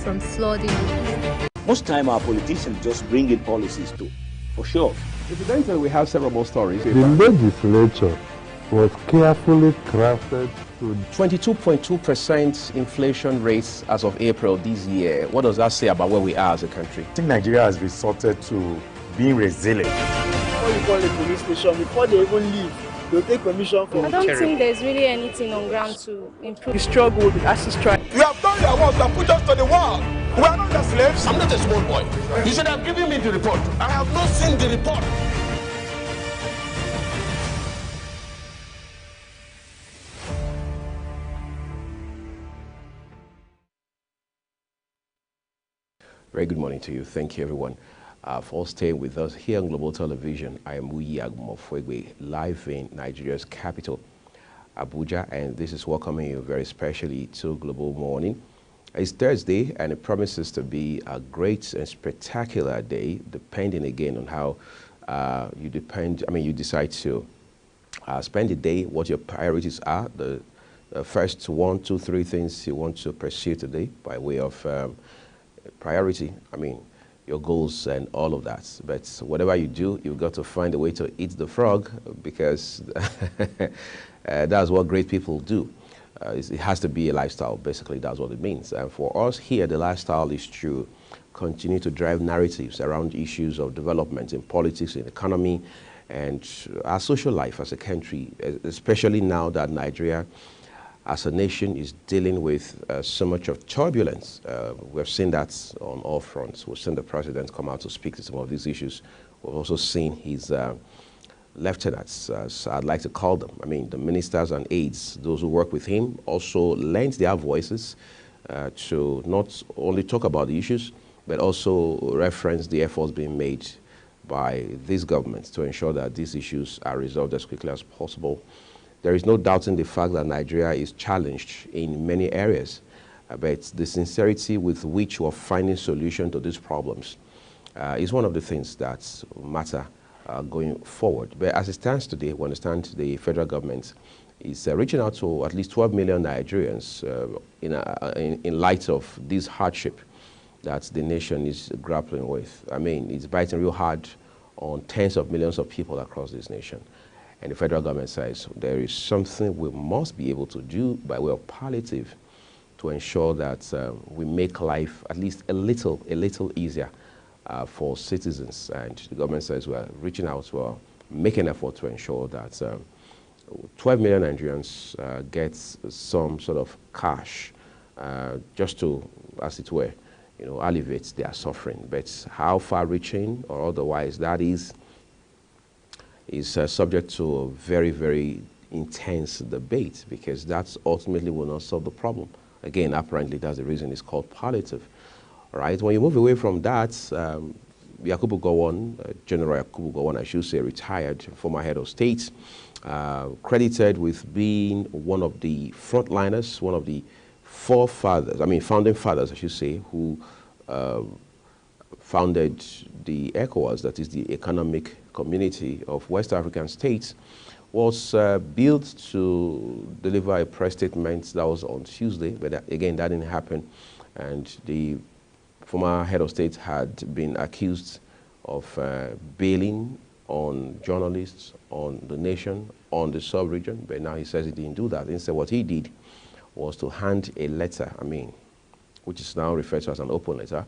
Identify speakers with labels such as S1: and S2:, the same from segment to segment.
S1: from flooding.
S2: Most time our politicians just bring in policies too, for sure.
S3: Incidentally, we have several more stories.
S4: The legislature was carefully crafted to
S3: 22.2% inflation rate as of April this year. What does that say about where we are as a country?
S5: I think Nigeria has resorted to being resilient.
S6: Before you call the police station, before they even leave, they'll take permission from
S7: I don't think there's really anything on ground to improve.
S6: the struggle, the ASIS strike.
S8: You have done your work and put us to the wall. We are not the slaves. I'm not a small boy. You should have given me the report. I have not seen the report.
S3: Very good morning to you. Thank you, everyone, for staying with us here on Global Television. I am Muyi Agumofwegwe, live in Nigeria's capital, Abuja, and this is welcoming you very specially to Global Morning. It's Thursday, and it promises to be a great and spectacular day, depending again on how you decide to spend the day, what your priorities are, the first 1, 2, 3 things you want to pursue today by way of priority, your goals and all of that. But whatever you do, you've got to find a way to eat the frog, because that's what great people do. It has to be a lifestyle, basically. That's what it means. And for us here, the lifestyle is to continue to drive narratives around issues of development in politics, in economy, and our social life as a country, especially now that Nigeria as a nation is dealing with so much of turbulence. We've seen that on all fronts. We've seen the president come out to speak to some of these issues. We've also seen his lieutenants, as I'd like to call them. The ministers and aides, those who work with him, also lend their voices to not only talk about the issues, but also reference the efforts being made by this government to ensure that these issues are resolved as quickly as possible. There is no doubting the fact that Nigeria is challenged in many areas, but the sincerity with which we're finding solutions to these problems is one of the things that matter going forward. But as it stands today, we understand the federal government is reaching out to at least 12 million Nigerians in light of this hardship that the nation is grappling with. It's biting real hard on tens of millions of people across this nation. And the federal government says there is something we must be able to do by way of palliative to ensure that we make life at least a little easier for citizens. And the government says we're reaching out, we're making effort to ensure that 12 million Nigerians get some sort of cash just to, as it were, alleviate their suffering. But how far-reaching or otherwise that is subject to a very, very intense debate, because that ultimately will not solve the problem. Again, apparently that's the reason it's called palliative. All right, when you move away from that, Yakubu Gowon, General Yakubu Gowon, I should say, retired former head of state, credited with being one of the frontliners, one of the founding fathers, I should say, who founded the ECOWAS, that is the Economic Community of West African States, was built to deliver a press statement that was on Tuesday, but again, that didn't happen. And the former head of state had been accused of bailing on journalists, on the nation, on the sub-region, but now he says he didn't do that. Instead, what he did was to hand a letter, which is now referred to as an open letter,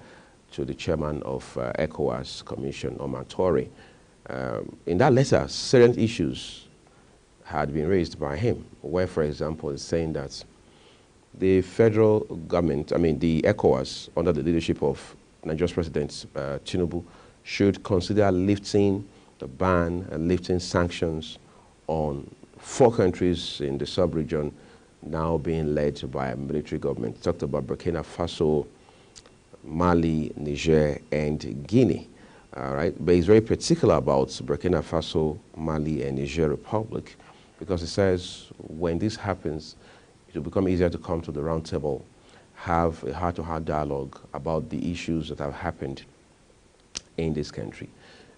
S3: to the chairman of ECOWAS Commission, Omar Touray. In that letter, certain issues had been raised by him, where, for example, it's saying that the federal government, the ECOWAS, under the leadership of Nigeria's President Tinubu, should consider lifting the ban and lifting sanctions on 4 countries in the sub-region now being led by a military government. He talked about Burkina Faso, Mali, Niger, and Guinea. Right? But he's very particular about Burkina Faso, Mali, and Niger Republic, because he says when this happens, it will become easier to come to the round table, have a heart-to-heart dialogue about the issues that have happened in this country,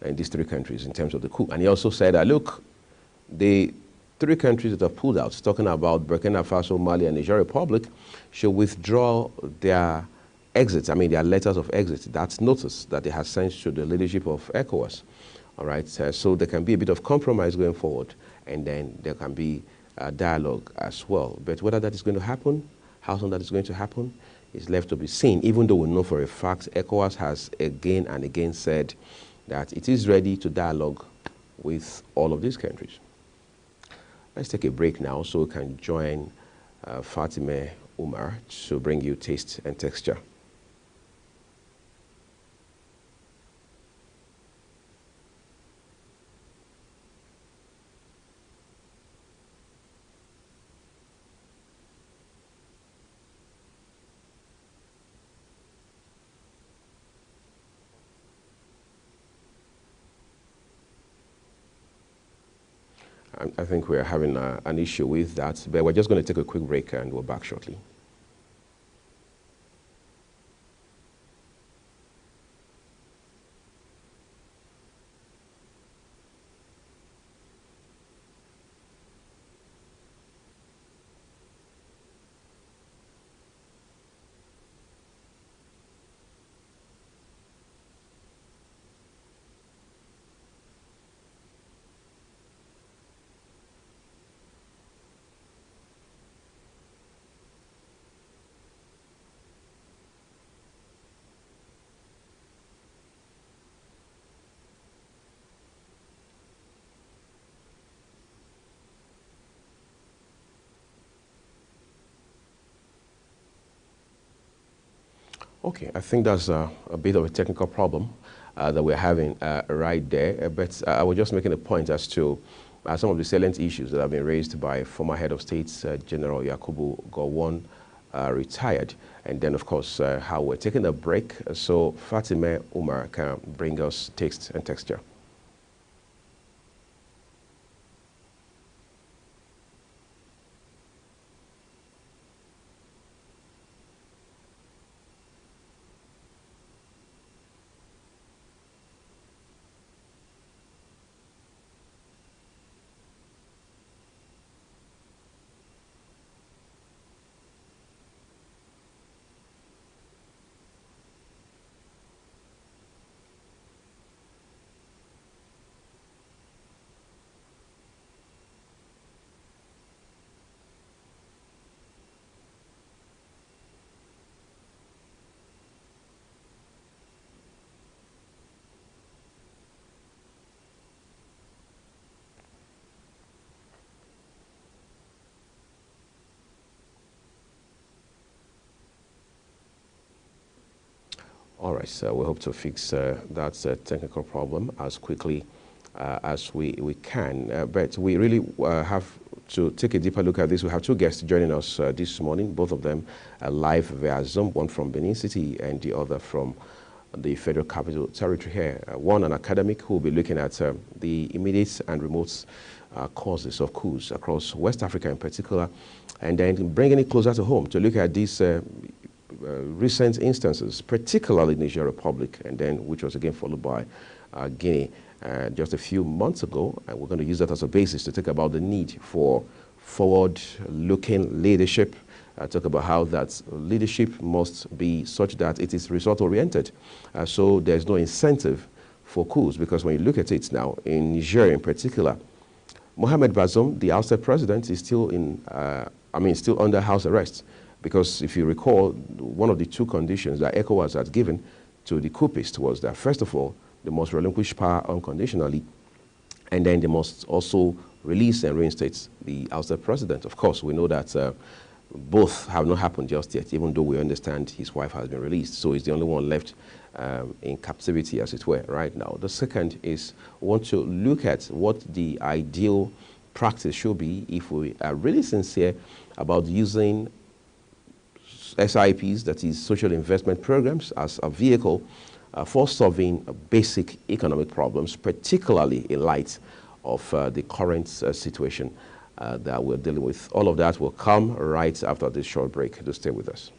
S3: in these 3 countries in terms of the coup. And he also said that, look, the 3 countries that have pulled out, talking about Burkina Faso, Mali, and Niger Republic, should withdraw their exit, I mean their letters of exit, that's notice that they have sent to the leadership of ECOWAS. All right, so there can be a bit of compromise going forward, and then there can be dialogue as well. But whether that is going to happen, how soon that is going to happen, is left to be seen, even though we know for a fact ECOWAS has again and again said that it is ready to dialogue with all of these countries. Let's take a break now so we can join Fatima Umar to bring you taste and texture. I think we're having an issue with that, but we're just going to take a quick break and we're back shortly. Okay, I think that's a bit of a technical problem that we're having right there, but I was just making a point as to some of the salient issues that have been raised by former head of state General Yakubu Gowon, retired, and then of course how we're taking a break so Fatima Umar can bring us taste and texture. All right, so we hope to fix that technical problem as quickly as we can. But we really have to take a deeper look at this. We have two guests joining us this morning, both of them live via Zoom, one from Benin City and the other from the Federal Capital Territory here. One, an academic who will be looking at the immediate and remote causes of coups across West Africa in particular, and then bringing it closer to home to look at these recent instances, particularly Niger Republic, and then which was again followed by Guinea just a few months ago. And we're going to use that as a basis to talk about the need for forward-looking leadership, talk about how that leadership must be such that it is result-oriented. So there's no incentive for coups, because when you look at it now, in Niger in particular, Mohamed Bazoum, the ousted president, is still still under house arrest. Because if you recall, one of the two conditions that ECOWAS had given to the coupists was that, first of all, they must relinquish power unconditionally, and then they must also release and reinstate the ousted president. Of course, we know that both have not happened just yet, even though we understand his wife has been released. So he's the only one left in captivity, as it were, right now. The second is we want to look at what the ideal practice should be if we are really sincere about using SIPs, that is social investment programs, as a vehicle for solving basic economic problems, particularly in light of the current situation that we're dealing with. All of that will come right after this short break. Do stay with us.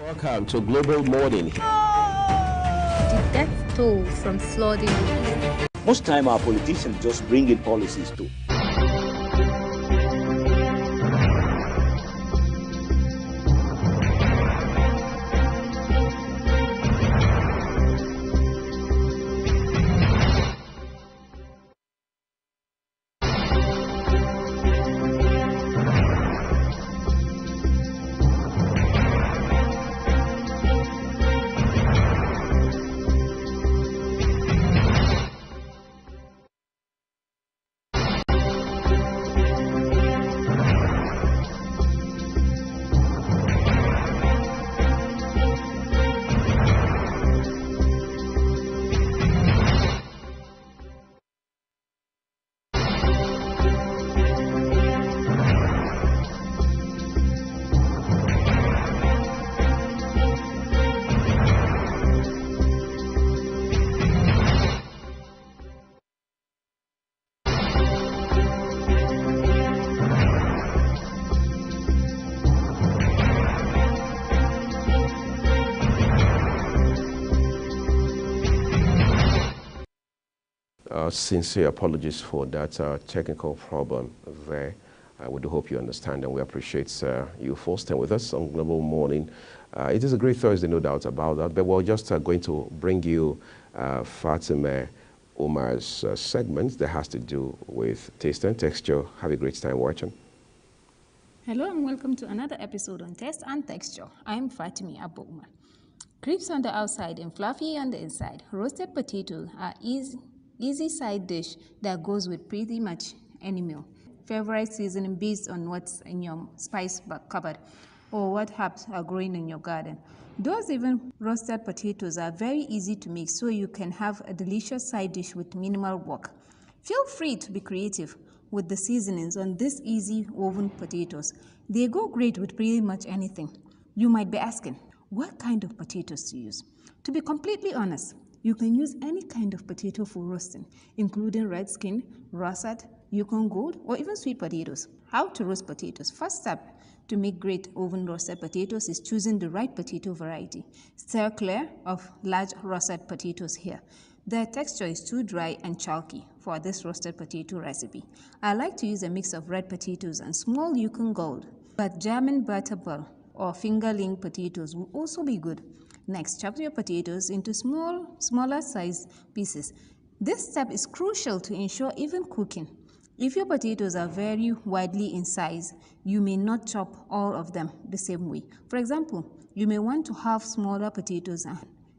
S3: Welcome to Global Morning.
S1: The death toll from flooding.
S2: Most time our politicians just bring in policies to
S3: Sincere apologies for that technical problem there. We do hope you understand, and we appreciate you for staying with us on Global Morning. It is a great Thursday, no doubt about that, but we're just going to bring you Fatima Umar's segment that has to do with taste and texture. Have a great time watching.
S9: Hello and welcome to another episode on Taste and Texture. I'm Fatima Abu Umar. Crisps on the outside and fluffy on the inside. Roasted potatoes are easy side dish that goes with pretty much any meal. Favorite seasoning based on what's in your spice cupboard or what herbs are growing in your garden. Those even roasted potatoes are very easy to make, so you can have a delicious side dish with minimal work. Feel free to be creative with the seasonings on these easy woven potatoes. They go great with pretty much anything. You might be asking, what kind of potatoes to use? To be completely honest, you can use any kind of potato for roasting, including red skin, russet, Yukon Gold, or even sweet potatoes. How to roast potatoes? First step to make great oven roasted potatoes is choosing the right potato variety. Steer clear of large roasted potatoes here. Their texture is too dry and chalky for this roasted potato recipe. I like to use a mix of red potatoes and small Yukon Gold, but German butterball or fingerling potatoes will also be good. Next, chop your potatoes into smaller sized pieces. This step is crucial to ensure even cooking. If your potatoes are very widely in size, you may not chop all of them the same way. For example, you may want to have smaller potatoes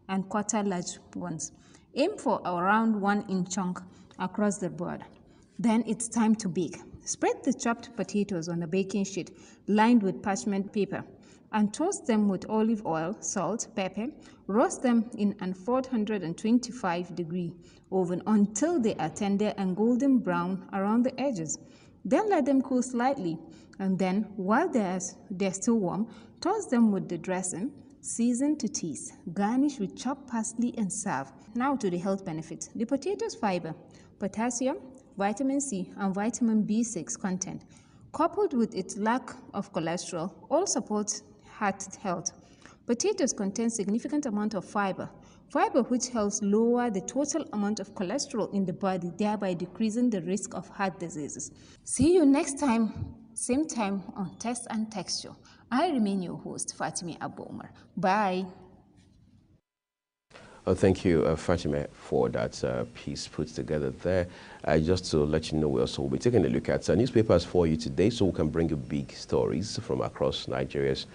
S9: and quarter large ones. Aim for around 1 inch chunk across the board. Then it's time to bake. Spread the chopped potatoes on a baking sheet lined with parchment paper and toast them with olive oil, salt, pepper. Roast them in a 425-degree oven until they are tender and golden brown around the edges. Then let them cool slightly, and then while they're still warm, toast them with the dressing, season to taste, garnish with chopped parsley and serve. Now to the health benefits. The potatoes fiber, potassium, vitamin C, and vitamin B6 content, coupled with its lack of cholesterol, all support heart health. Potatoes contain significant amount of fiber which helps lower the total amount of cholesterol in the body, thereby decreasing the risk of heart diseases. See you next time, same time on Taste and Texture. I remain your host, Fatima Abu Umar. Bye.
S3: Thank you, Fatima, for that piece put together there. Just to let you know, we also will be taking a look at newspapers for you today, so we can bring you big stories from across Nigeria's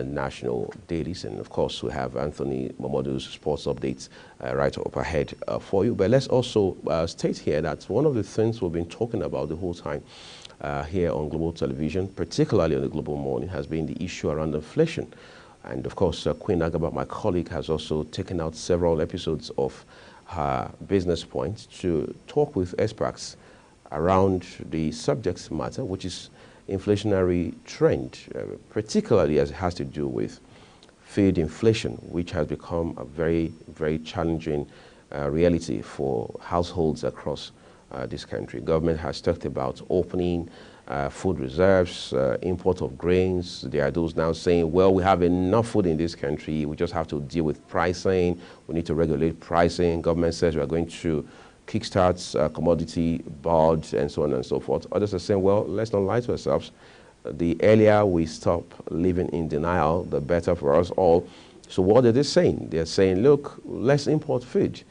S3: national dailies. And of course, we have Anthony Momodu's sports updates right up ahead for you. But let's also state here that one of the things we've been talking about the whole time here on Global Television, particularly on the Global Morning, has been the issue around inflation. And of course, Queen Agaba, my colleague, has also taken out several episodes of her business points to talk with experts around the subject matter, which is inflationary trend, particularly as it has to do with food inflation, which has become a very, very challenging reality for households across this country. Government has talked about opening food reserves, import of grains. There are those now saying, well, we have enough food in this country. We just have to deal with pricing. We need to regulate pricing. Government says we are going to kickstart commodity boards and so on and so forth. Others are saying, well, let's not lie to ourselves. The earlier we stop living in denial, the better for us all. So what are they saying? They're saying, look, let's import food.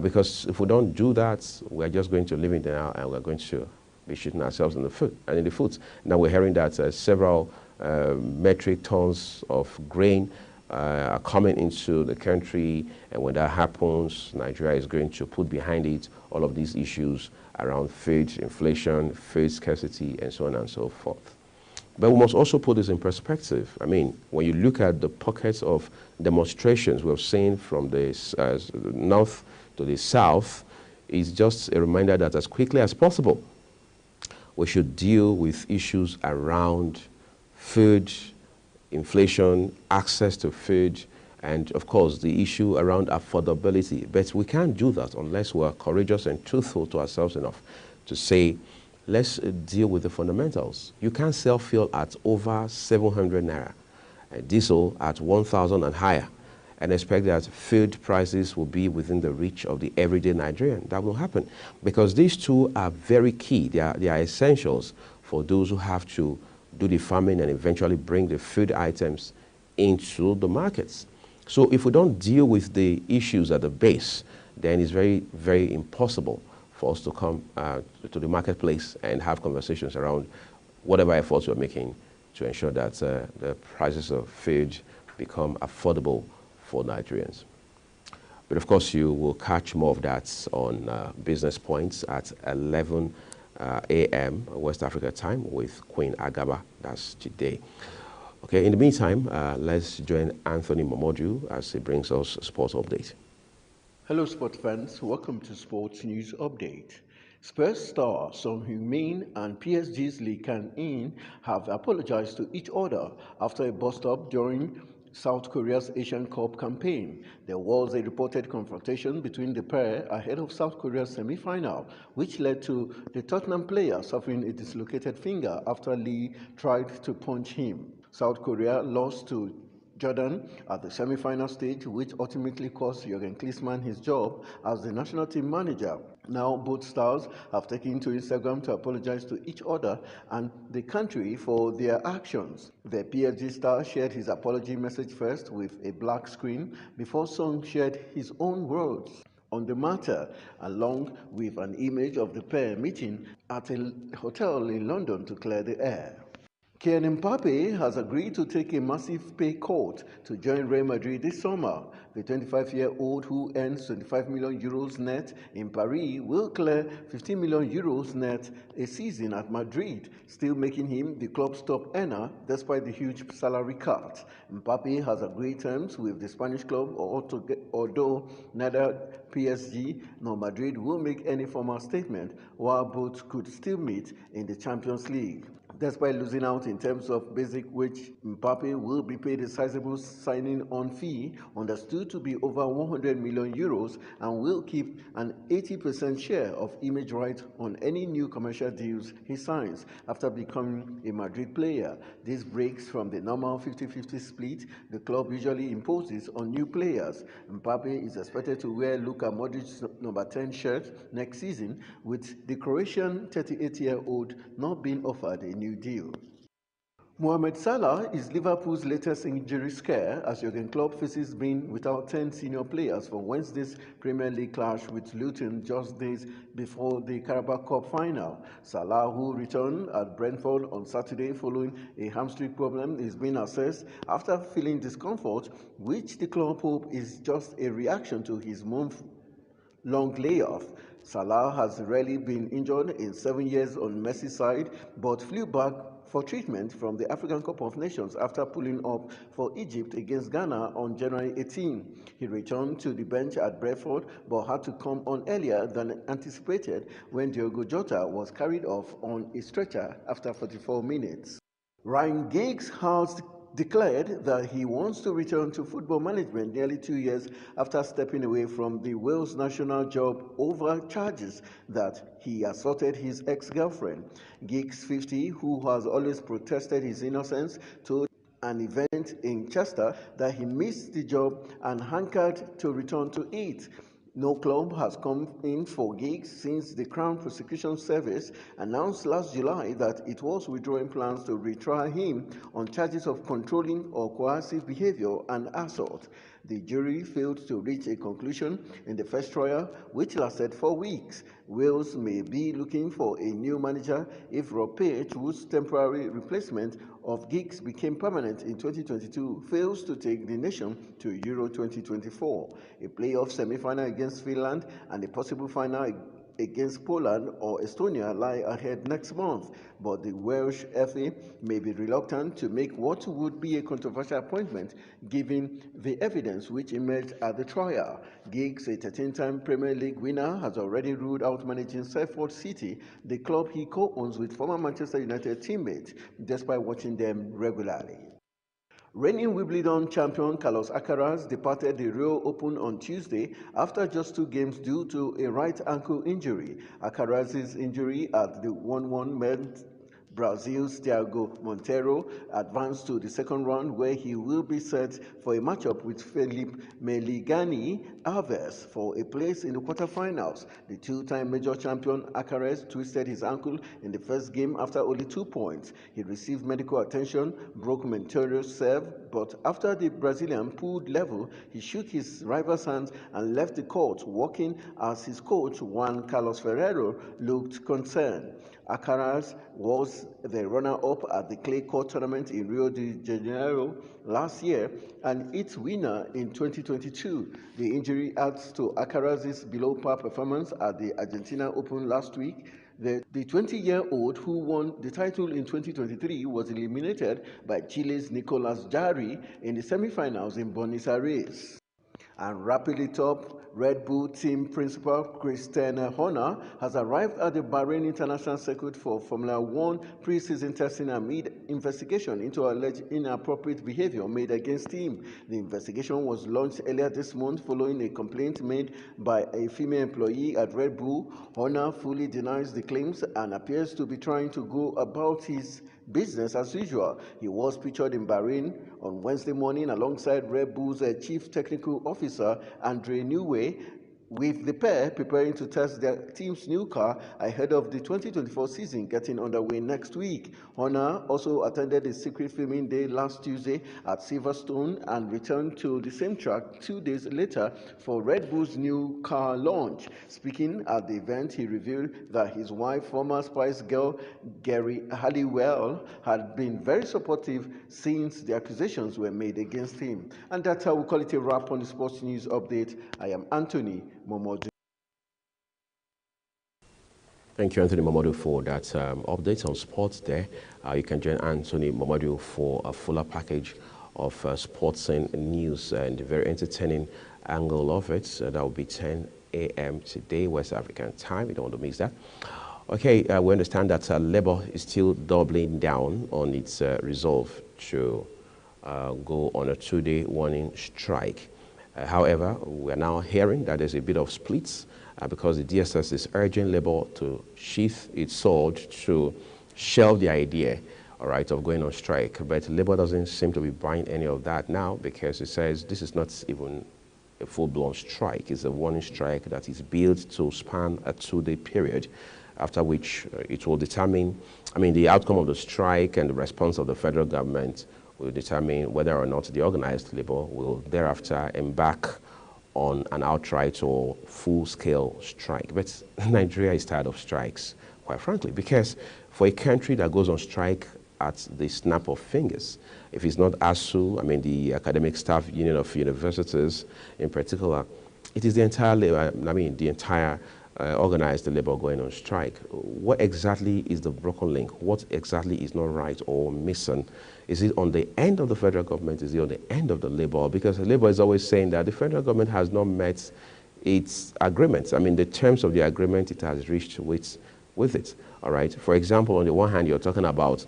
S3: Because if we don't do that, we're just going to live in denial and we're going to be shooting ourselves in the foot and in the foot. Now we're hearing that several metric tons of grain are coming into the country, and when that happens, Nigeria is going to put behind it all of these issues around food, inflation, food scarcity, and so on and so forth. But we must also put this in perspective. I mean, when you look at the pockets of demonstrations we've seen from the north to the south, it's just a reminder that as quickly as possible, we should deal with issues around food, inflation, access to food, and of course the issue around affordability. But we can't do that unless we're courageous and truthful to ourselves enough to say, let's deal with the fundamentals. You can't sell fuel at over 700 naira, and diesel at 1,000 and higher, and expect that food prices will be within the reach of the everyday Nigerian. That will happen because these two are very key. They are essentials for those who have to do the farming and eventually bring the food items into the markets. So if we don't deal with the issues at the base, then it's very, very impossible for us to come to the marketplace and have conversations around whatever efforts we're making to ensure that the prices of food become affordable for Nigerians. But of course, you will catch more of that on Business Points at 11 a.m. West Africa time with Queen Agaba. That's today. Okay, in the meantime, let's join Anthony Momodu as he brings us a sports update.
S1: Hello, sports fans. Welcome to Sports News Update. Spurs star Son Heung-min and PSG's Lee Kang-in have apologized to each other after a bust-up during South Korea's Asian Cup campaign. There was a reported confrontation between the pair ahead of South Korea's semi-final, which led to the Tottenham player suffering a dislocated finger after Lee tried to punch him. South Korea lost to Jordan at the semi-final stage, which ultimately cost Jurgen Klinsmann his job as the national team manager. Now both stars have taken to Instagram to apologize to each other and the country for their actions. The PSG star shared his apology message first with a black screen before Son shared his own words on the matter, along with an image of the pair meeting at a hotel in London to clear the air. Kylian Mbappe has agreed to take a massive pay cut to join Real Madrid this summer. The 25-year-old, who earns 25 million euros net in Paris, will clear 15 million euros net a season at Madrid, still making him the club's top earner despite the huge salary cut. Mbappe has agreed terms with the Spanish club, although neither PSG nor Madrid will make any formal statement, while both could still meet in the Champions League. Despite losing out in terms of basic wage, Mbappe will be paid a sizable signing-on fee, understood to be over 100 million euros, and will keep an 80% share of image rights on any new commercial deals he signs after becoming a Madrid player. This breaks from the normal 50-50 split the club usually imposes on new players. Mbappe is expected to wear Luka Modric's number 10 shirt next season, with the Croatian 38-year-old not being offered a new deal. Mohamed Salah is Liverpool's latest injury scare as Jurgen Klopp faces being without 10 senior players for Wednesday's Premier League clash with Luton just days before the Carabao Cup final. Salah, who returned at Brentford on Saturday following a hamstring problem, is being assessed after feeling discomfort, which the club hope is just a reaction to his month-long layoff. Salah has rarely been injured in 7 years on Merseyside, but flew back for treatment from the African Cup of Nations after pulling up for Egypt against Ghana on January 18. He returned to the bench at Brentford, but had to come on earlier than anticipated when Diogo Jota was carried off on a stretcher after 44 minutes. Ryan Giggs has declared that he wants to return to football management nearly 2 years after stepping away from the Wales national job over charges that he assaulted his ex-girlfriend. Giggs, 50, who has always protested his innocence, told an event in Chester that he missed the job and hankered to return to it. No club has come in for Giggs since the Crown Prosecution Service announced last July that it was withdrawing plans to retry him on charges of controlling or coercive behavior and assault. The jury failed to reach a conclusion in the first trial, which lasted 4 weeks. Wales may be looking for a new manager if Rob Page, whose temporary replacement of Giggs became permanent in 2022, fails to take the nation to Euro 2024. A playoff semi-final against Finland and a possible final against Poland or Estonia lie ahead next month, but the Welsh FA may be reluctant to make what would be a controversial appointment given the evidence which emerged at the trial. Giggs, a 13-time Premier League winner, has already ruled out managing Salford City, the club he co-owns with former Manchester United teammates, despite watching them regularly. Reigning Wimbledon champion Carlos Alcaraz departed the Rio Open on Tuesday after just 2 games due to a right ankle injury. Alcaraz's injury at the 1-1 meant Brazil's Thiago Monteiro advanced to the second round, where he will be set for a matchup with Felipe Meligani Alves for a place in the quarterfinals. The 2-time major champion Alcaraz twisted his ankle in the first game after only 2 points. He received medical attention, broke Monteiro's serve, but after the Brazilian pulled level, he shook his rival's hands and left the court, walking as his coach, Juan Carlos Ferrero, looked concerned. Alcaraz was the runner-up at the clay court tournament in Rio de Janeiro last year and its winner in 2022. The injury adds to Alcaraz's below-par performance at the Argentina Open last week. The 20-year-old who won the title in 2023 was eliminated by Chile's Nicolas Jarry in the semifinals in Buenos Aires. And rapidly top Red Bull team principal Christian Horner has arrived at the Bahrain International Circuit for Formula One pre-season testing amid investigation into alleged inappropriate behavior made against him. The investigation was launched earlier this month following a complaint made by a female employee at Red Bull. Horner fully denies the claims and appears to be trying to go about his business as usual. He was featured in Bahrain on Wednesday morning alongside Red Bull's Chief Technical Officer Andre Newey, with the pair preparing to test their team's new car ahead of the 2024 season getting underway next week. Horner also attended a secret filming day last Tuesday at Silverstone and returned to the same track 2 days later for Red Bull's new car launch. Speaking at the event, he revealed that his wife, former Spice Girl Geri Halliwell, had been very supportive since the accusations were made against him. And that's how we call it a wrap on the Sports News Update. I am Anthony Momodu.
S3: Thank you, Anthony Momodu, for that update on sports there. You can join Anthony Momodu for a fuller package of sports and news and a very entertaining angle of it. That will be 10 a.m. today, West African time. You don't want to miss that. Okay, we understand that Labour is still doubling down on its resolve to go on a 2-day warning strike. However, we are now hearing that there's a bit of splits because the DSS is urging Labour to sheath its sword to shelve the idea, all right, of going on strike. But Labour doesn't seem to be buying any of that now because it says this is not even a full-blown strike. It's a warning strike that is built to span a 2-day period, after which it will determine, the outcome of the strike and the response of the federal government will determine whether or not the organized labor will thereafter embark on an outright or full-scale strike. But Nigeria is tired of strikes, quite frankly, because for a country that goes on strike at the snap of fingers, if it's not ASU, the Academic Staff Union of Universities in particular, it is the entire labor, the entire organized labor going on strike. What exactly is the broken link? What exactly is not right or missing? Is it on the end of the federal government? Is it on the end of the labor? Because the labor is always saying that the federal government has not met its agreements. The terms of the agreement it has reached with it. All right. For example, on the one hand, you're talking about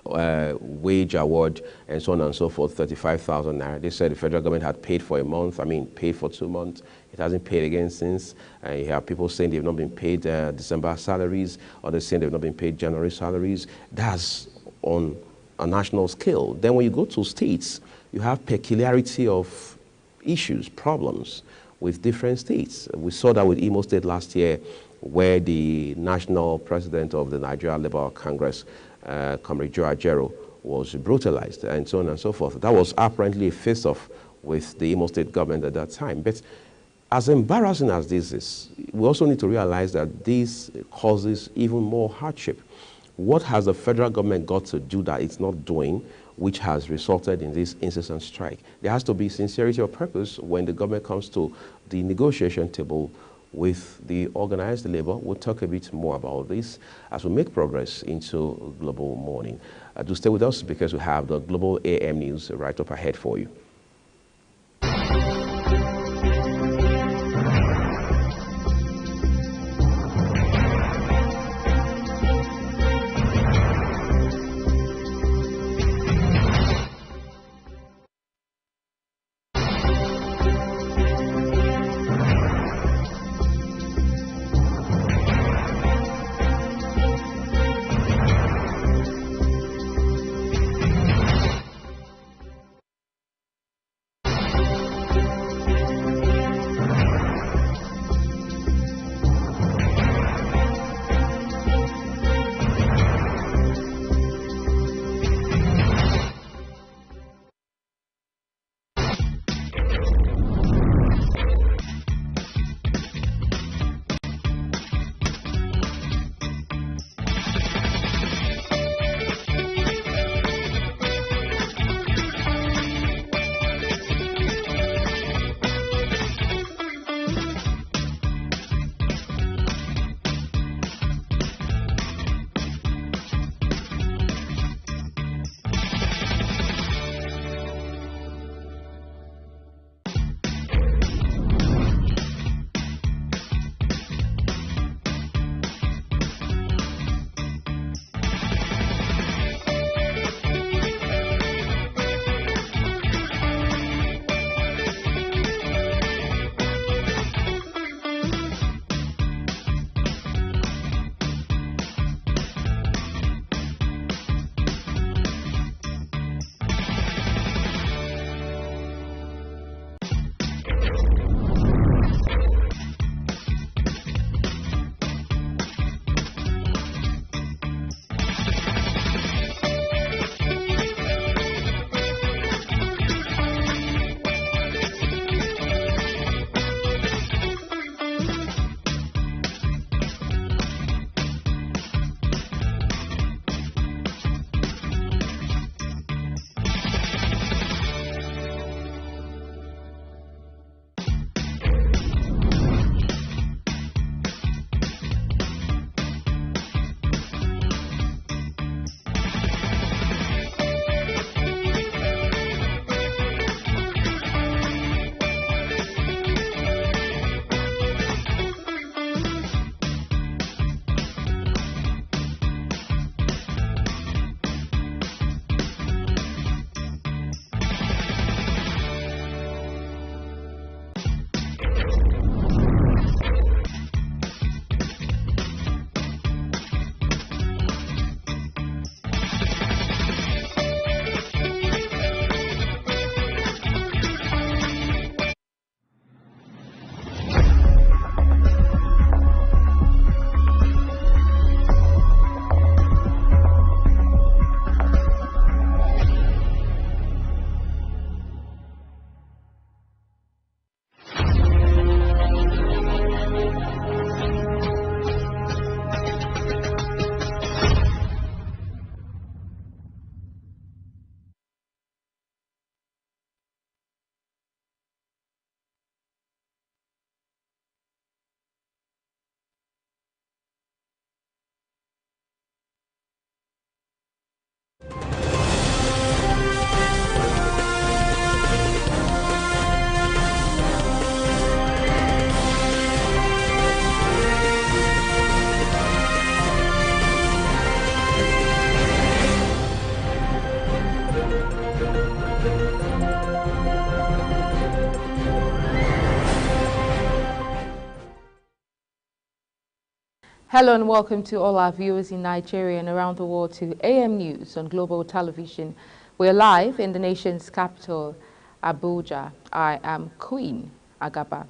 S3: wage award and so on and so forth, 35,000 naira. They said the federal government had paid for a month, paid for 2 months. It hasn't paid again since. You have people saying they've not been paid December salaries, others saying they've not been paid January salaries. That's on a national scale. Then when you go to states, you have peculiarity of issues, problems with different states. We saw that with Imo State last year, where the national president of the Nigeria Labour Congress, Comrade Joe Ajero, was brutalized and so on and so forth. That was apparently a face-off with the Imo State government at that time. But as embarrassing as this is, we also need to realize that this causes even more hardship. What has the federal government got to do that it's not doing, which has resulted in this incessant strike? There has to be sincerity of purpose when the government comes to the negotiation table with the organized labor. We'll talk a bit more about this as we make progress into Global Morning. Do stay with us because we have the Global AM News right up ahead for you.
S10: Hello and welcome to all our viewers in Nigeria and around the world to AM News on Global Television. We're live in the nation's capital, Abuja. I am Queen Agaba.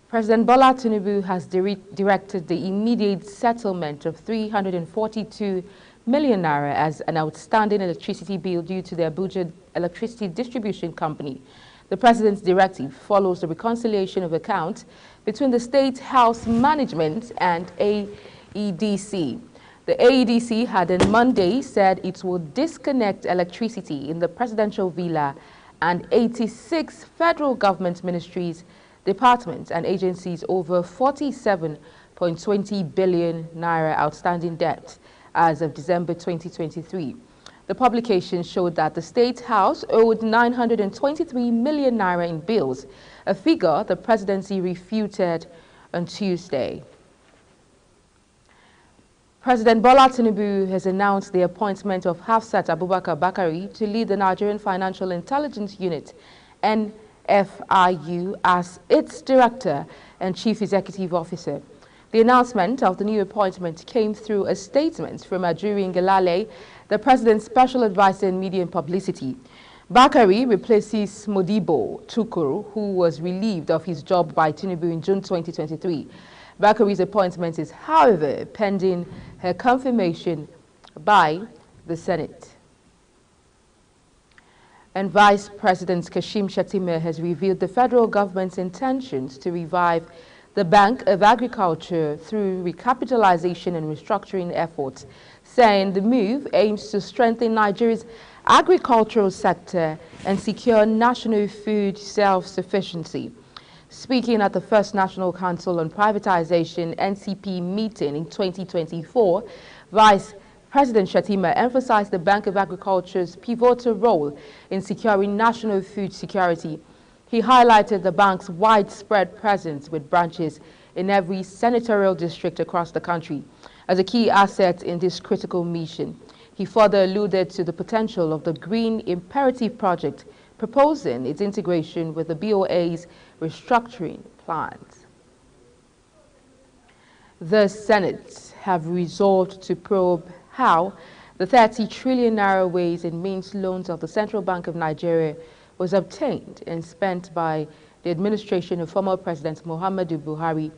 S10: President Bola Tinubu has directed the immediate settlement of 342 million naira as an outstanding electricity bill due to the Abuja Electricity Distribution Company. The President's directive follows the reconciliation of accounts between the State House Management and AEDC. The AEDC had on Monday said it would disconnect electricity in the presidential villa and 86 federal government ministries, departments and agencies over 47.20 billion naira outstanding debt as of December 2023. The publication showed that the State House owed 923 million naira in bills, a figure the presidency refuted on Tuesday. President Bola Tinubu has announced the appointment of Hafsat Abubakar Bakari to lead the Nigerian Financial Intelligence Unit, NFIU, as its director and chief executive officer. The announcement of the new appointment came through a statement from Ajuri Ngelale, the president's special advisor in media and publicity. Bakari replaces Modibo Tukuru, who was relieved of his job by Tinubu in June 2023. Bakari's appointment is, however, pending her confirmation by the Senate. And Vice President Kashim Shettima has revealed the federal government's intentions to revive the Bank of Agriculture through recapitalization and restructuring efforts, saying the move aims to strengthen Nigeria's agricultural sector and secure national food self-sufficiency. Speaking at the First National Council on Privatization (NCP) meeting in 2024, Vice President Shettima emphasized the Bank of Agriculture's pivotal role in securing national food security. He highlighted the bank's widespread presence with branches in every senatorial district across the country as a key asset in this critical mission. He further alluded to the potential of the Green Imperative Project, proposing its integration with the BOA's restructuring plans. The Senate have resolved to probe how the 30 trillion naira ways and means loans of the Central Bank of Nigeria was obtained and spent by the administration of former President Muhammadu Buhari.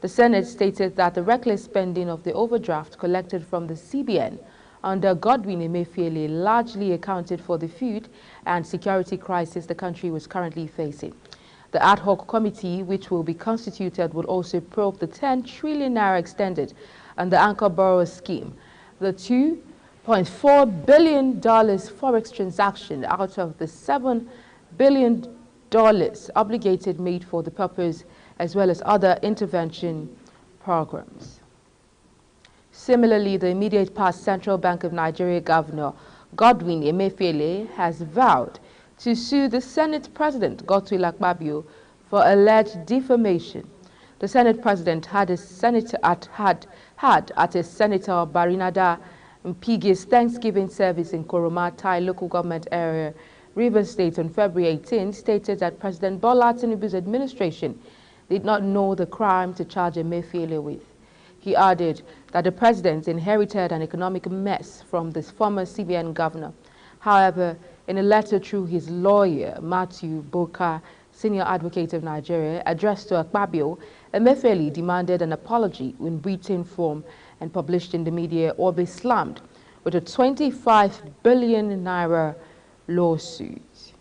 S10: The Senate stated that the reckless spending of the overdraft collected from the CBN under Godwin Emefiele largely accounted for the food and security crisis the country was currently facing. The ad hoc committee, which will be constituted, will also probe the 10 trillion naira extended under Anchor Borrower Scheme, the $2.4 billion forex transaction out of the $7 billion obligated made for the purpose, as well as other intervention programs. Similarly, the immediate past Central Bank of Nigeria Governor Godwin Emefiele has vowed to sue the Senate President Godswill Akpabio for alleged defamation. The Senate President had at Senator Barinada Mpige's Thanksgiving service in Koromatai local government area, Rivers State, on February 18, stated that President Bola Tinubu's administration did not know the crime to charge Emefiele with. He added that the president inherited an economic mess from the former CBN governor. However, in a letter through his lawyer, Matthew Boka, senior advocate of Nigeria, addressed to Akpabio, Emefiele demanded an apology in written form and published in the media or be slammed with a 25 billion naira lawsuit.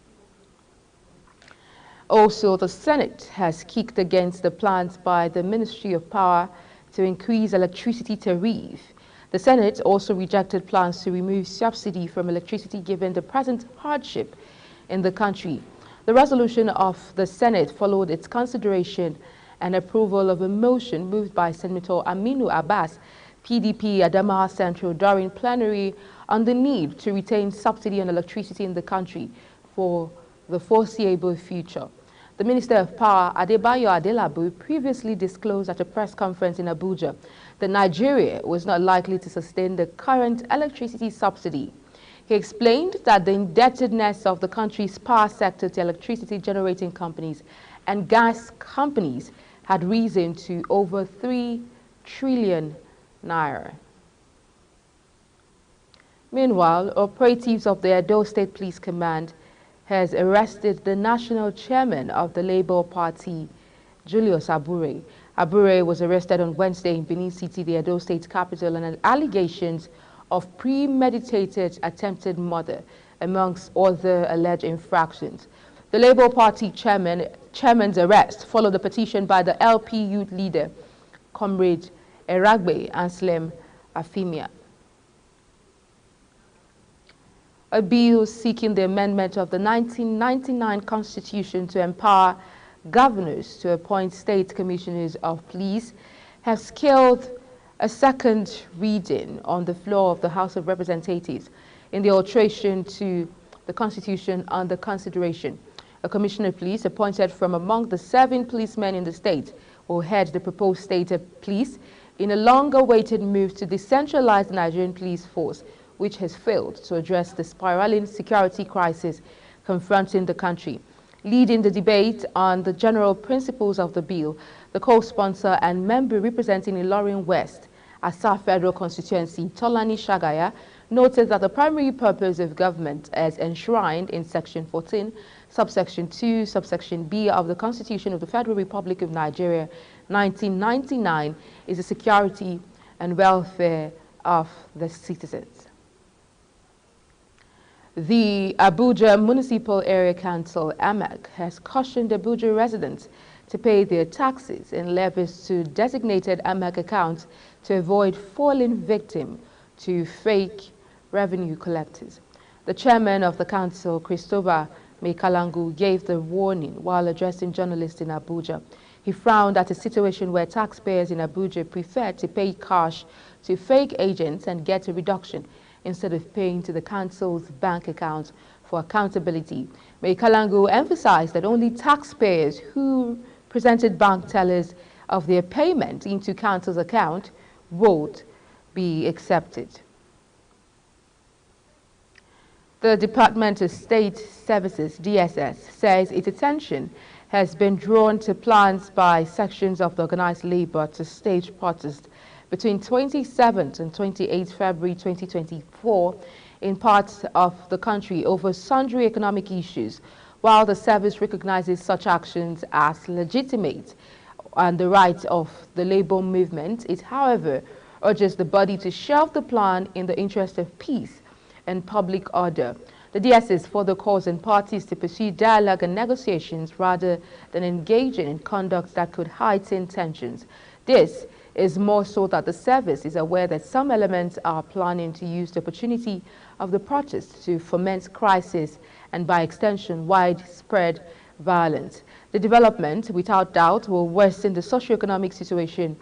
S10: Also, the Senate has kicked against the plans by the Ministry of Power to increase electricity tariff. The Senate also rejected plans to remove subsidy from electricity given the present hardship in the country. The resolution of the Senate followed its consideration and approval of a motion moved by Senator Aminu Abbas, PDP, Adamawa Central, during plenary on the need to retain subsidy on electricity in the country for the foreseeable future. The Minister of Power, Adebayo Adelabu, previously disclosed at a press conference in Abuja that Nigeria was not likely to sustain the current electricity subsidy. He explained that the indebtedness of the country's power sector to electricity generating companies and gas companies had risen to over 3 trillion naira. Meanwhile, operatives of the Edo State Police Command has arrested the national chairman of the Labour Party, Julius Abure. Abure was arrested on Wednesday in Benin City, the Edo State capital, on allegations of premeditated attempted murder, amongst other alleged infractions. The Labour Party chairman's arrest followed a petition by the LP youth leader, Comrade Eragbe Anselm Afimia. A bill seeking the amendment of the 1999 Constitution to empower governors to appoint state commissioners of police has scaled a second reading on the floor of the House of Representatives in the alteration to the Constitution under consideration. A commissioner of police appointed from among the 7 policemen in the state will head the proposed state of police in a long-awaited move to decentralize the Nigerian police force, which has failed to address the spiraling security crisis confronting the country. Leading the debate on the general principles of the bill, the co-sponsor and member representing Ilorin West, Asa Federal Constituency, Tolani Shagaya, noted that the primary purpose of government, as enshrined in Section 14, Subsection 2, Subsection B of the Constitution of the Federal Republic of Nigeria, 1999, is the security and welfare of the citizens. The Abuja Municipal Area Council, AMAC, has cautioned Abuja residents to pay their taxes and levies to designated AMAC accounts to avoid falling victim to fake revenue collectors. The chairman of the council, Christopher Mekalangu, gave the warning while addressing journalists in Abuja. He frowned at a situation where taxpayers in Abuja prefer to pay cash to fake agents and get a reduction instead of paying to the council's bank accounts for accountability. Mekalangu emphasized that only taxpayers who presented bank tellers of their payment into council's account would be accepted. The Department of State Services, DSS, says its attention has been drawn to plans by sections of the organized labor to stage protests between 27th and 28th February 2024 in parts of the country over sundry economic issues. While the service recognizes such actions as legitimate and the right of the labor movement, it, however, urges the body to shelve the plan in the interest of peace and public order. The DSS further calls on parties to pursue dialogue and negotiations rather than engaging in conduct that could heighten tensions. This is more so that the service is aware that some elements are planning to use the opportunity of the protests to foment crisis and, by extension, widespread violence. The development, without doubt, will worsen the socio-economic situation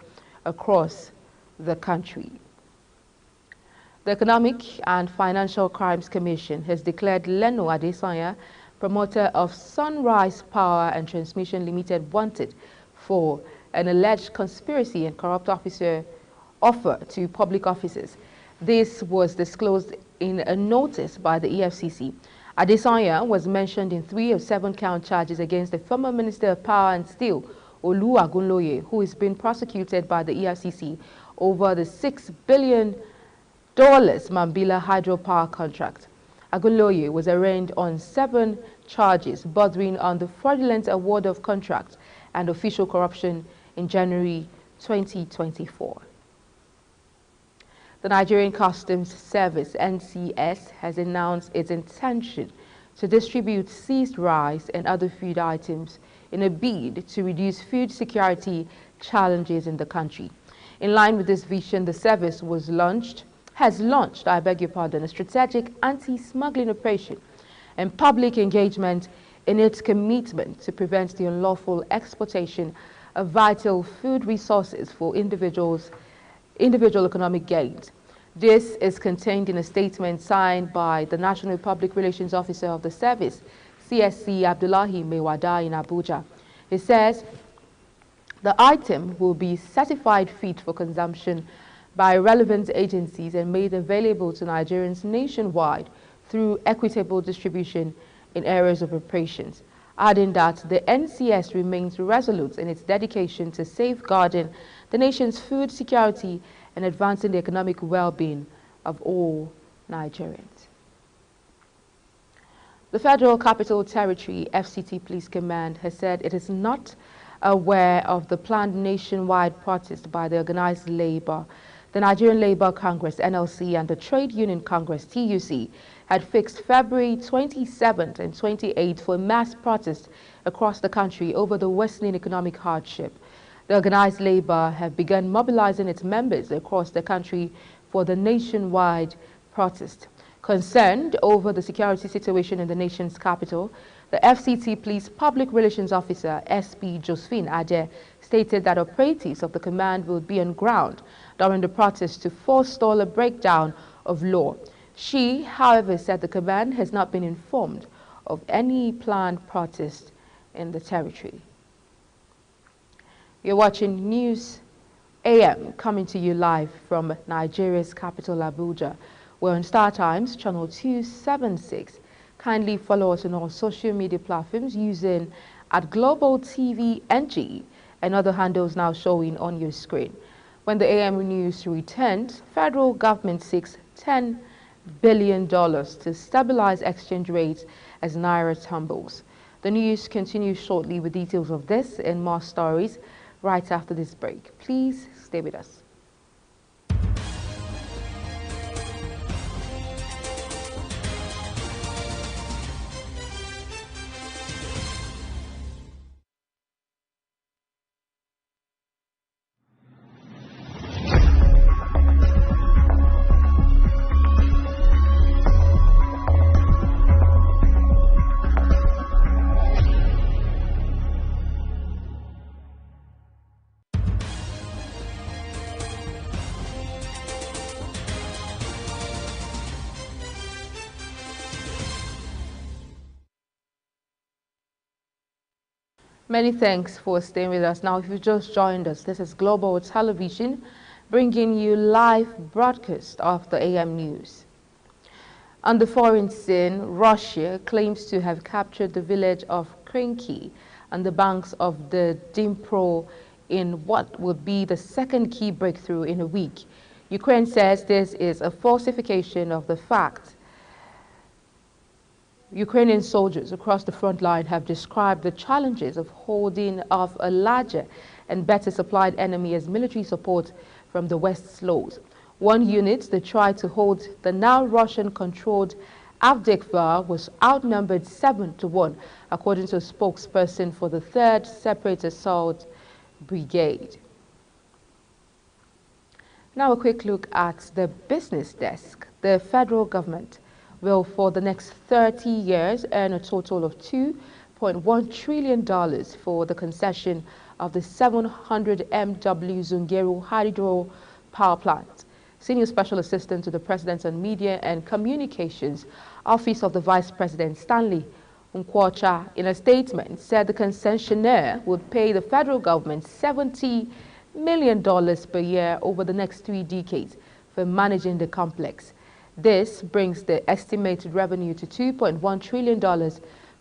S10: across the country. The Economic and Financial Crimes Commission has declared Leno Adesanya, promoter of Sunrise Power and Transmission Limited, wanted for an alleged conspiracy and corrupt officer offer to public officers. This was disclosed in a notice by the EFCC. Adesanya was mentioned in 3 of 7 count charges against the former Minister of Power and Steel, Olu Agunloye, who is being prosecuted by the EFCC over the $6 billion Mambila hydropower contract. Agunloye was arraigned on 7 charges bordering on the fraudulent award of contracts and official corruption in January 2024. The Nigerian Customs Service, NCS, has announced its intention to distribute seized rice and other food items in a bid to reduce food security challenges in the country. In line with this vision, the service has launched a strategic anti-smuggling operation and public engagement in its commitment to prevent the unlawful exportation of vital food resources for individual economic gains. This is contained in a statement signed by the National Public Relations Officer of the service, CSC Abdullahi Mewada, in Abuja. He says the item will be certified fit for consumption by relevant agencies and made available to Nigerians nationwide through equitable distribution in areas of operations, adding that the NCS remains resolute in its dedication to safeguarding the nation's food security and advancing the economic well-being of all Nigerians. The Federal Capital Territory FCT Police Command has said it is not aware of the planned nationwide protest by the Organized Labour. The Nigerian Labour Congress NLC and the Trade Union Congress TUC had fixed February 27th and 28th for a mass protest across the country over the worsening economic hardship. The Organized Labour have begun mobilizing its members across the country for the nationwide protest. Concerned over the security situation in the nation's capital, the FCT Police Public Relations Officer, SP Josephine Ade, stated that operatives of the command will be on ground during the protest to forestall a breakdown of law. She, however, said the command has not been informed of any planned protest in the territory. You're watching News AM coming to you live from Nigeria's capital, Abuja. We're on Star Times, channel 276. Kindly follow us on all social media platforms using @GlobalTVNG and other handles now showing on your screen. When the AM news returns, federal government seeks $10 billion to stabilize exchange rates as Naira tumbles. The news continues shortly with details of this and more stories right after this break. Please stay with us. Many thanks for staying with us. Now, if you've just joined us, this is Global Television bringing you live broadcast of the AM News. On the foreign scene, Russia claims to have captured the village of Krinky on the banks of the Dnipro in what would be the second key breakthrough in a week. Ukraine says this is a falsification of the fact. Ukrainian soldiers across the front line have described the challenges of holding off a larger and better supplied enemy as military support from the West slows. One unit that tried to hold the now Russian-controlled Avdiivka was outnumbered 7-1, according to a spokesperson for the 3rd Separate Assault Brigade. Now a quick look at the business desk. The federal government will for the next 30 years earn a total of $2.1 trillion for the concession of the 700 MW Zungeru Hydro Power Plant. Senior Special Assistant to the President on Media and Communications, Office of the Vice President Stanley Nkwocha, in a statement, said the concessionaire would pay the federal government $70 million per year over the next 3 decades for managing the complex. This brings the estimated revenue to $2.1 trillion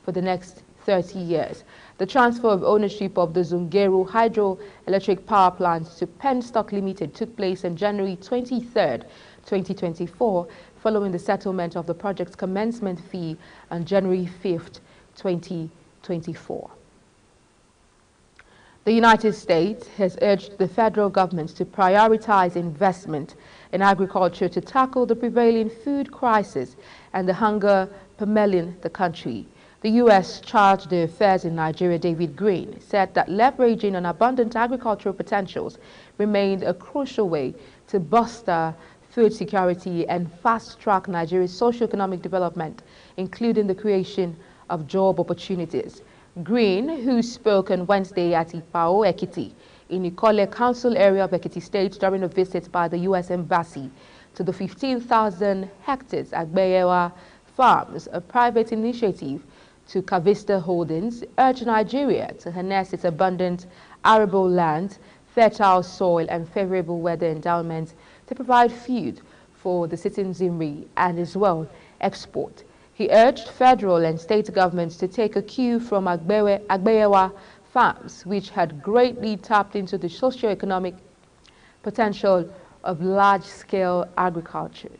S10: for the next 30 years. The transfer of ownership of the Zungeru Hydroelectric Power Plant to Penstock Limited took place on January 23rd, 2024, following the settlement of the project's commencement fee on January 5th, 2024. The United States has urged the federal government to prioritize investment in agriculture to tackle the prevailing food crisis and the hunger pummeling the country. The U.S. Chargé d'Affaires in Nigeria, David Green, said that leveraging on abundant agricultural potentials remained a crucial way to bolster food security and fast-track Nigeria's socio-economic development, including the creation of job opportunities. Green, who spoke on Wednesday at Ipao, Ekiti, in Ikole Council area of Ekiti State during a visit by the U.S. Embassy to the 15,000 hectares Agbeyewa Farms, a private initiative to Kavista Holdings, urged Nigeria to harness its abundant arable land, fertile soil and favorable weather endowments to provide food for the citizenry and as well export. He urged federal and state governments to take a cue from Agbeyewa Farms, which had greatly tapped into the socio-economic potential of large-scale agriculture.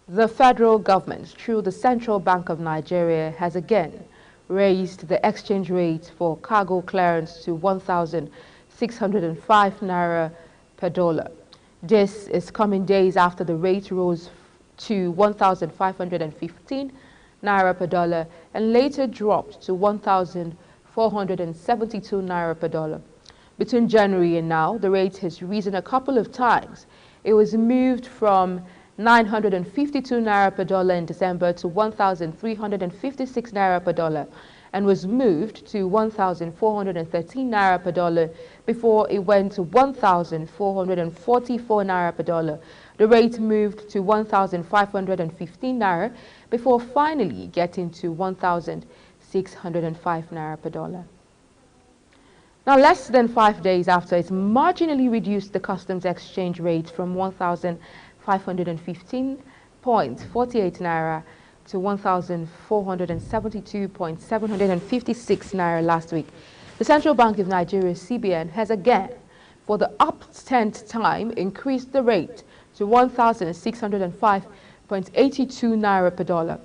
S10: The federal government, through the Central Bank of Nigeria, has again raised the exchange rate for cargo clearance to 1,605 naira per dollar. This is coming days after the rate rose to 1,515 naira per dollar and later dropped to 1,472 naira per dollar. Between January and now, the rate has risen a couple of times. It was moved from 952 naira per dollar in December to 1,356 naira per dollar and was moved to 1,413 naira per dollar before it went to 1,444 naira per dollar. The rate moved to 1,515 naira before finally getting to 1,605 naira per dollar. Now, less than 5 days after it's marginally reduced the customs exchange rate from 1,515.48 naira to 1,472.756 naira last week, the Central Bank of Nigeria, CBN, has again, for the up-tenth time, increased the rate to 1,605.82 naira per dollar.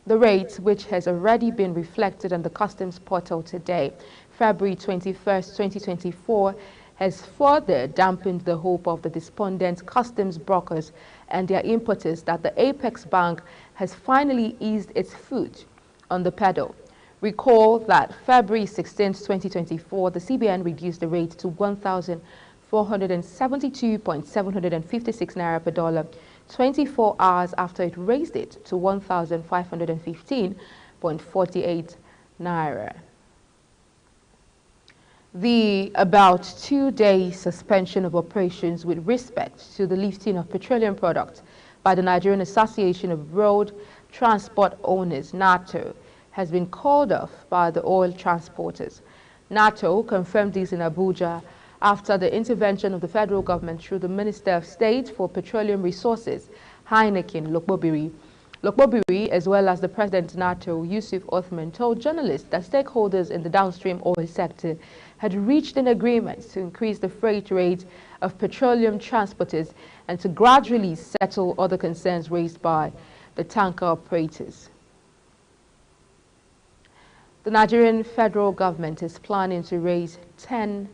S10: The rate, which has already been reflected on the customs portal today, February 21st, 2024, has further dampened the hope of the despondent customs brokers and their importers that the Apex Bank has finally eased its foot on the pedal. Recall that February 16th, 2024, the CBN reduced the rate to 1,472.756 naira per dollar, 24 hours after it raised it to 1,515.48 naira. The about 2-day suspension of operations with respect to the lifting of petroleum products by the Nigerian Association of Road Transport Owners, NATO, has been called off by the oil transporters. NATO confirmed this in Abuja after the intervention of the federal government through the Minister of State for Petroleum Resources, Heineken Lokbobiri. Lokbobiri, as well as the President NATO, Yusuf Othman, told journalists that stakeholders in the downstream oil sector had reached an agreement to increase the freight rate of petroleum transporters and to gradually settle other concerns raised by the tanker operators. The Nigerian federal government is planning to raise $10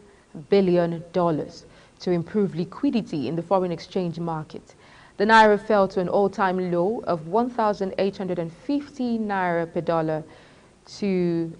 S10: billion to improve liquidity in the foreign exchange market. The naira fell to an all-time low of 1,850 naira per dollar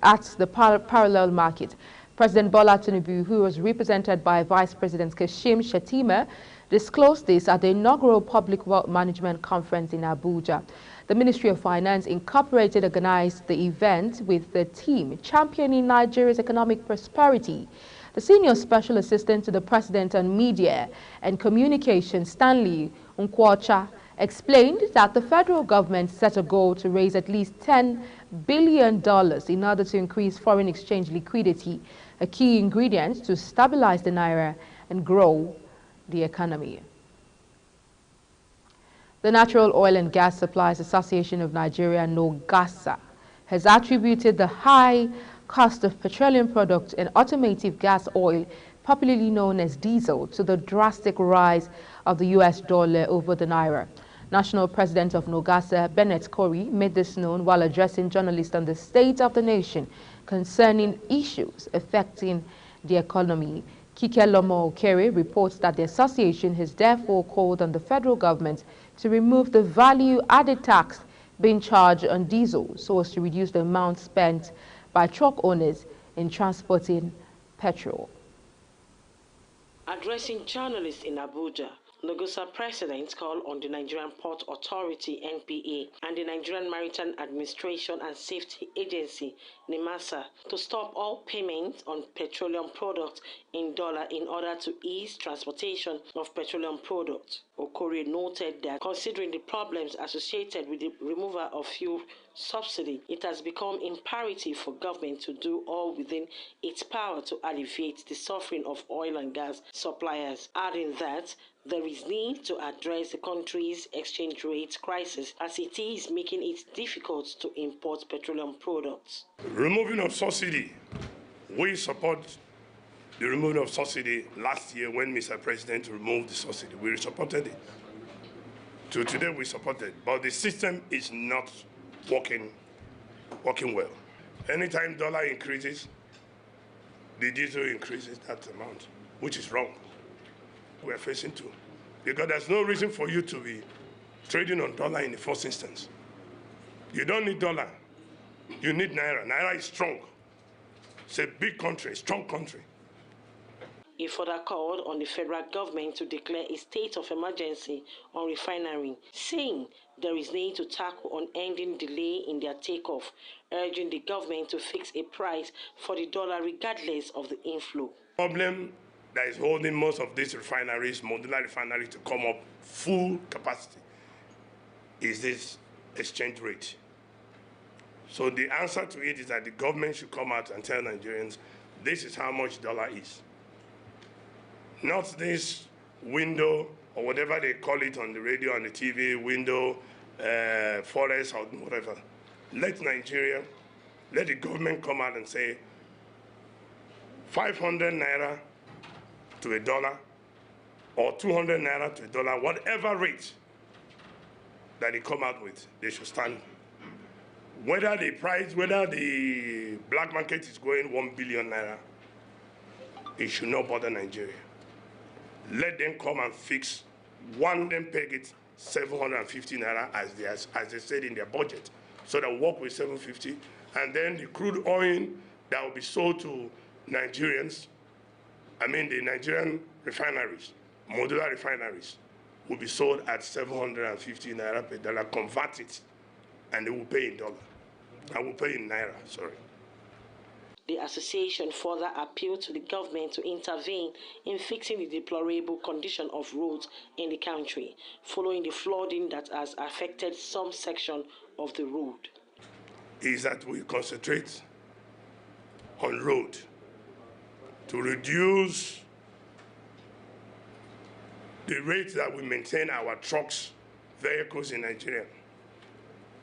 S10: at the parallel market. President Bola Tinubu, who was represented by Vice President Kashim Shettima, disclosed this at the inaugural Public Wealth Management Conference in Abuja. The Ministry of Finance Incorporated organized the event with the team championing Nigeria's economic prosperity. The Senior Special Assistant to the President on Media and Communications, Stanley Nkwocha, explained that the federal government set a goal to raise at least $10 billion in order to increase foreign exchange liquidity, a key ingredient to stabilize the naira and grow the economy. The Natural Oil and Gas Suppliers Association of Nigeria, NOGASA, has attributed the high cost of petroleum products and automotive gas oil, popularly known as diesel, to the drastic rise of the US dollar over the naira. National President of NOGASA, Bennett Corey, made this known while addressing journalists on the state of the nation concerning issues affecting the economy. Kike Lomo Okere reports that the association has therefore called on the federal government to remove the value-added tax being charged on diesel so as to reduce the amount spent by truck owners in transporting petrol.
S11: Addressing journalists in Abuja, NOGASA President called on the Nigerian Port Authority (NPA) and the Nigerian Maritime Administration and Safety Agency (NIMASA) to stop all payments on petroleum products in dollar in order to ease transportation of petroleum products. Okore noted that considering the problems associated with the removal of fuel subsidy, it has become imperative for government to do all within its power to alleviate the suffering of oil and gas suppliers, adding that there is need to address the country's exchange rate crisis as it is making it difficult to import petroleum products.
S12: Removing of subsidy, we support
S8: the removal of subsidy last year when Mr. President removed the subsidy. We supported it. To today we support it, but the system is not working well. Anytime dollar increases, the diesel increases that amount, which is wrong. We're facing too. Because there's no reason for you to be trading on dollar in the first instance. You don't need dollar. You need Naira. Naira is strong. It's a big country, a strong country.
S11: He further called on the federal government to declare a state of emergency on refinery, saying there is need to tackle on ending delay in their takeoff, urging the government to fix a price for the dollar regardless of the inflow.
S8: Problem that is holding most of these refineries, modular refineries, to come up full capacity is this exchange rate. So the answer to it is that the government should come out and tell Nigerians, this is how much dollar is. Not this window, or whatever they call it on the radio and the TV, window, forex, or whatever. Let Nigeria, let the government come out and say, 500 Naira to $1, or 200 Naira to $1, whatever rate that they come out with, they should stand. Whether the black market is going 1 billion Naira, it should not bother Nigeria. Let them come and fix one, then peg it 750 Naira as they said in their budget. So they'll work with 750, and then the crude oil that will be sold to Nigerians, I mean the Nigerian refineries, modular refineries, will be sold at 750 Naira per dollar, convert it, and they will pay in dollar. I will pay in Naira, sorry.
S11: The association further appealed to the government to intervene in fixing the deplorable condition of roads in the country, following the flooding that has affected some section of the road.
S8: Is that we concentrate on road to reduce the rate that we maintain our trucks, vehicles in Nigeria.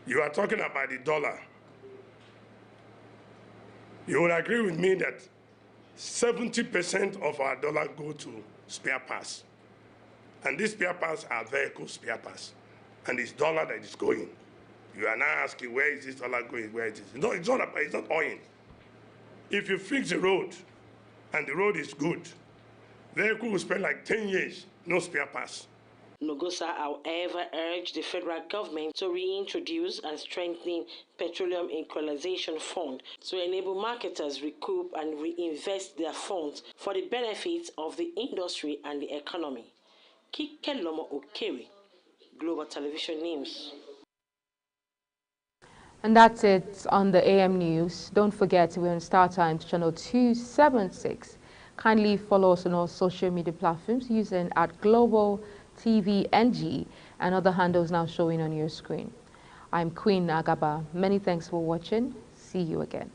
S8: You are talking about the dollar. You will agree with me that 70% of our dollar go to spare parts. And these spare parts are vehicle spare parts. And it's dollar that is going. You are now asking, where is this dollar going? Where is it? No, it's not oil. If you fix the road, and the road is good, vehicle will spend like 10 years, no spare parts.
S11: Nogosa, however, urged the federal government to reintroduce and strengthen Petroleum Equalization Fund to enable marketers recoup and reinvest their funds for the benefit of the industry and the economy. Kike Lomo Okere, Global Television News.
S10: And that's it on the AM News. Don't forget, we're on Star Times channel 276. Kindly follow us on all social media platforms using @Global TV NG and other handles now showing on your screen. I'm Queen Agaba. Many thanks for watching. See you again.